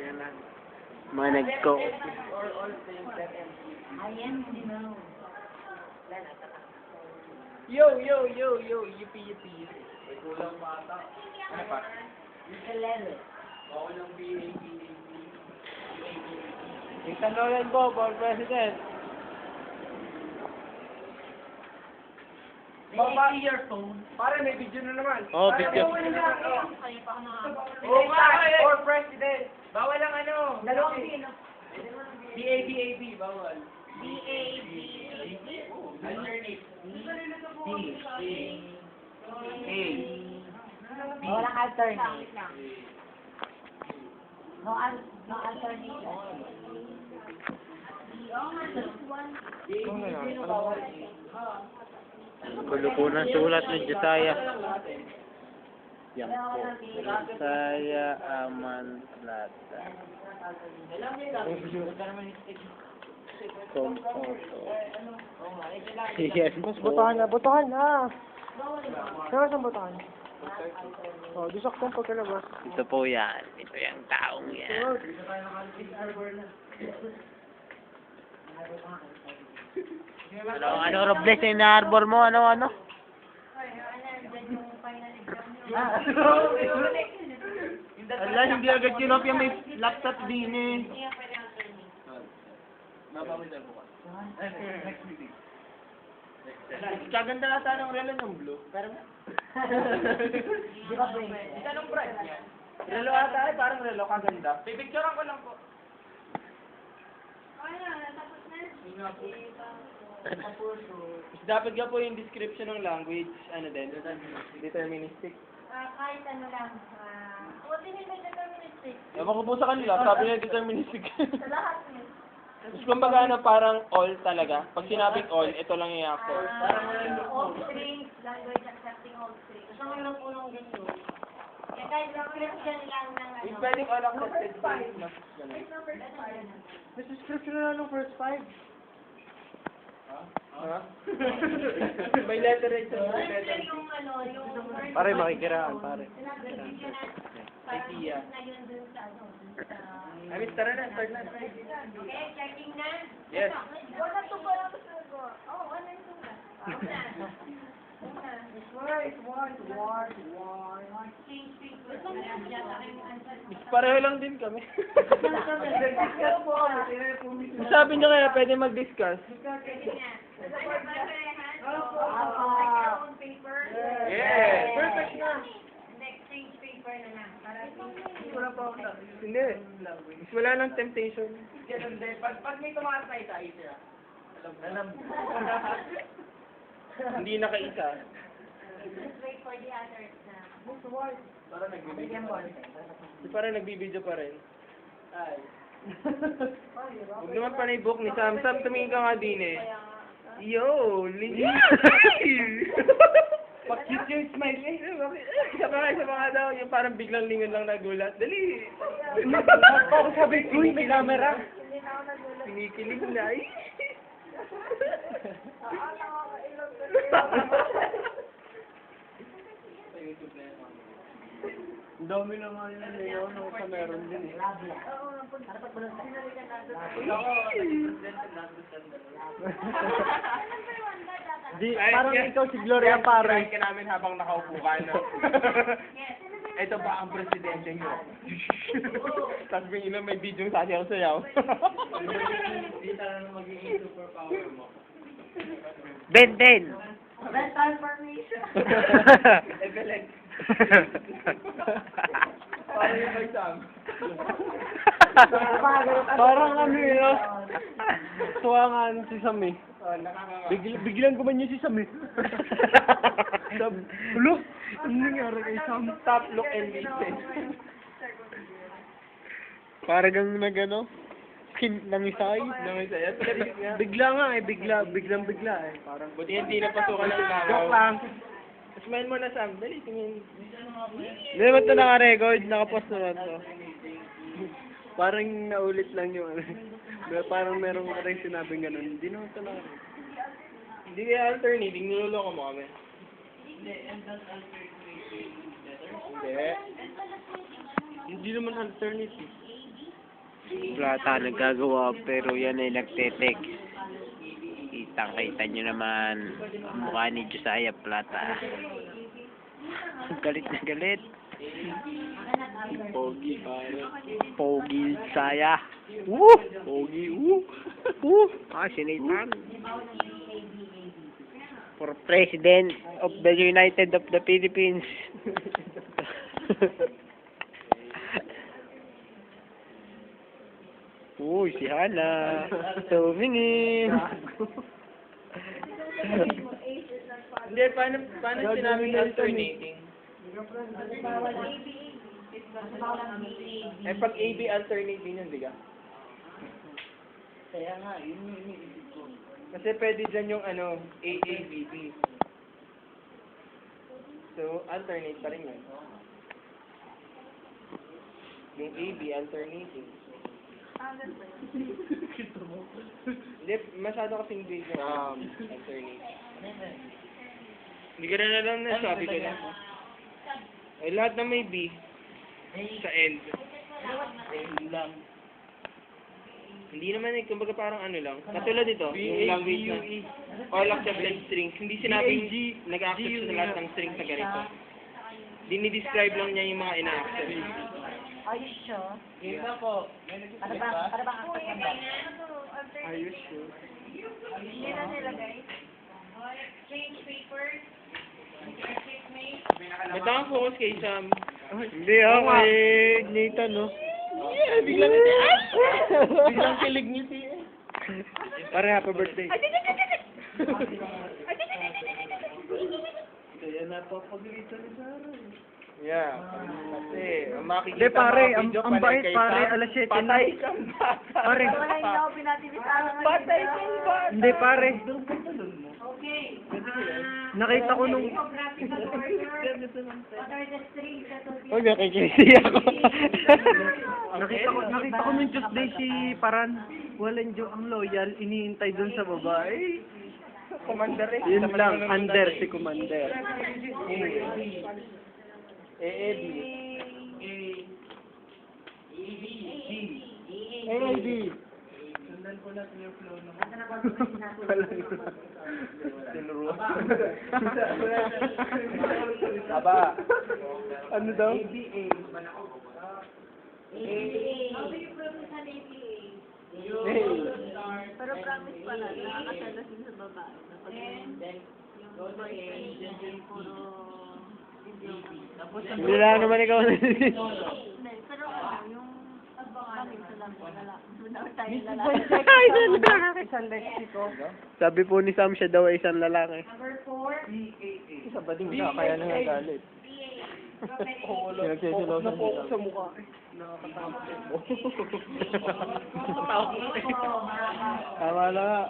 Mga nagko. Yo, yippee, yippee. May kulang bata. Ano pa? Bawal ng BAP. Ethan Nolan po, for president. Baba your phone. Pare, may video na naman. Oh, video. Oo nga, for president. Bawal ang ano. Dalawang B, no? BAB, bawal. Alternate. Walang alternate. No alternate. Gulo po ng sulat ni Josiah. Yan po. Josiah Amanlata. Compoto. Yes po. Botohan na. Saan botohan? Oh, disaktan pagkalabas. Ito po yan. Ito yung taong yan. Ano, Robles, yung na-arbor mo? Ano? Ala, hindi agad kinopya, may laptop din eh. Next meeting. Kaganda na sana ng relo ng blue. Pero Di ba ba yun? anong price niya? Relo ata eh, parang relo kaganda. Pipicturean ko lang po. Dapat nga po yung description ng language, ano din? Deterministic. Kahit ano lang. Hindi nila deterministic. Ewan ko po sa kanila, sabi niya deterministic. Sa lahat niya. Tapos kumbaga ano, parang all talaga. Pag sinabing all, ito lang yung actor. All strings, language accepting all strings. Gusto mo lang po nung ganyan. Kaya kahit description lang ng ano. Yung pwedeng all accepted strings, mas ganun. May subscription na lang ng first 5. Ha? May letter rate sa Siyempre yung ano, yung first Pare, makikiraan, pare. Sinabi na parang Idea. na yun dun sa ano, dun sa... I mean, tara na, start na. Okay, checking na. Yes. Wala to ba lang gusto ko? Oh, wala yung sulat. Change people. Gusto mo yan dyan sa aking answer. Pareho lang din kami. Sabi niyo kaya pwede mag-discuss. Pwede nga. Like own paper. Yeah. Perfect na. Exchange paper na lang. Para Wala pa ako na. Hindi. Mas wala lang temptation. Ganun din. Pag may tumakas na isa, isa. Alam. Hindi nakaisa. just wait for the others na. Parang nagbibideo. Parang nagbibideo pa rin. Ay. Huwag naman pa na i-book ni Sam. Sam, tumingin ka nga din eh. Yo, legit! Pag-cute yung smile eh. Isa pa nga daw. Yung parang biglang lingon lang nagulat. Dali! Parang sabi ko, may camera. Pinikilig na eh. Ang dami na nga yun ngayon. Ako pa meron din eh. Di, parang ikaw si Gloria pare. Ka namin habang nakaupo ka, no? Ito ba ang presidente nyo? Tapos may video sa sayaw-sayaw. Hindi na magiging superpower mo. Ben! Mental formation. Evelyn. Paano yung kay Sam? Parang ano yun. Tuwangan si Sam eh. Nakakanga. Biglang gumanyo si Sam eh. Sam, ulo! Ano nangyari kay Sam? Stop, look, and listen. Parang kang nagano? Nangisay. Nangisay. Bigla nga eh, biglang eh. Parang, Buti hindi napasukan ng langaw. joke lang. Smile mo na, Sam. Dali, tingin. Hindi naman ito naka-record, nakapost naman to. Parang naulit lang yung ano. Parang merong rin sinabing ganun. Hindi naman ito naka-record. Hindi kaya alternating, niloloko mo kami. Hindi. Hindi naman alternative. Plata nagagawa pero yan ay nagte-text. Kitang-kita nyo naman ang mukha ni Josiah Plata. Galit na galit. Pogi, pare. Pogi Josiah. Woo! Pogi, woo! Woo! Ah, sinaitan. For President of the United of the Philippines. Uy, si Hana. Tumingin. Hindi, paano sinabing alternating? Eh, pag AB alternating yun, di ka? Kaya nga, yun yung iniisip ko. Kasi pwede dyan yung ano, AABB. So, alternate pa rin yun. Yung AB alternating. Hindi, masyado kasing big na alternate. Hindi ka na lang nasabi ko na. Eh, lahat na may B sa end. lang. Hindi naman eh, kumbaga parang ano lang. Katulad ito, yung language na all accepted strings. Hindi sinabing nag-accept sa lahat ng strings na ganito. Dinidescribe lang niya yung mga ina-accept. Ayos siya. Yun na po. Ano ba ang accept ng Ayos yun. Hindi na nilagay. Change papers. Ba't ang focus kay Sam? Hindi ako eh. Nathan, no? Yeah, biglang biglang kilig niyo si Pare, happy birthday. Kaya napapagalitan ni Sarah. Yeah. Kasi, ang makikita Hindi, pare, mga video ang panay bait, kay pare, Sam, alas 7 na. patay kang bata. Pare. Wala hindi ako pinatibitahan. Patay kang bata. Hindi, pare. Okay. Nakita ko nung... Graphical order. What are the strings that will be... Uy, nakikisi ako. nakita ko nung Tuesday si Paran. Walang Diyo ang loyal, iniintay dun sa babae. Commander eh. Yun lang, under si Commander. AAB. AAB. Tinuruan. Aba. Ano daw? How do you pronounce an APA? Pero promise pa na, nakakasala sin sa babae. Yung boyfriend, yung puro... Hindi lang naman ikaw na. Hindi, pero ano, yung pagbangalan sa lang, wala. Wala tayo lalaki. Isang Mexico. Sabi po ni Sam, siya daw ay isang lalaki. Number 4, Isa ba din na, kaya nangagalit. Nagsisilausan si Sam. Sa mukha. Tama na nga.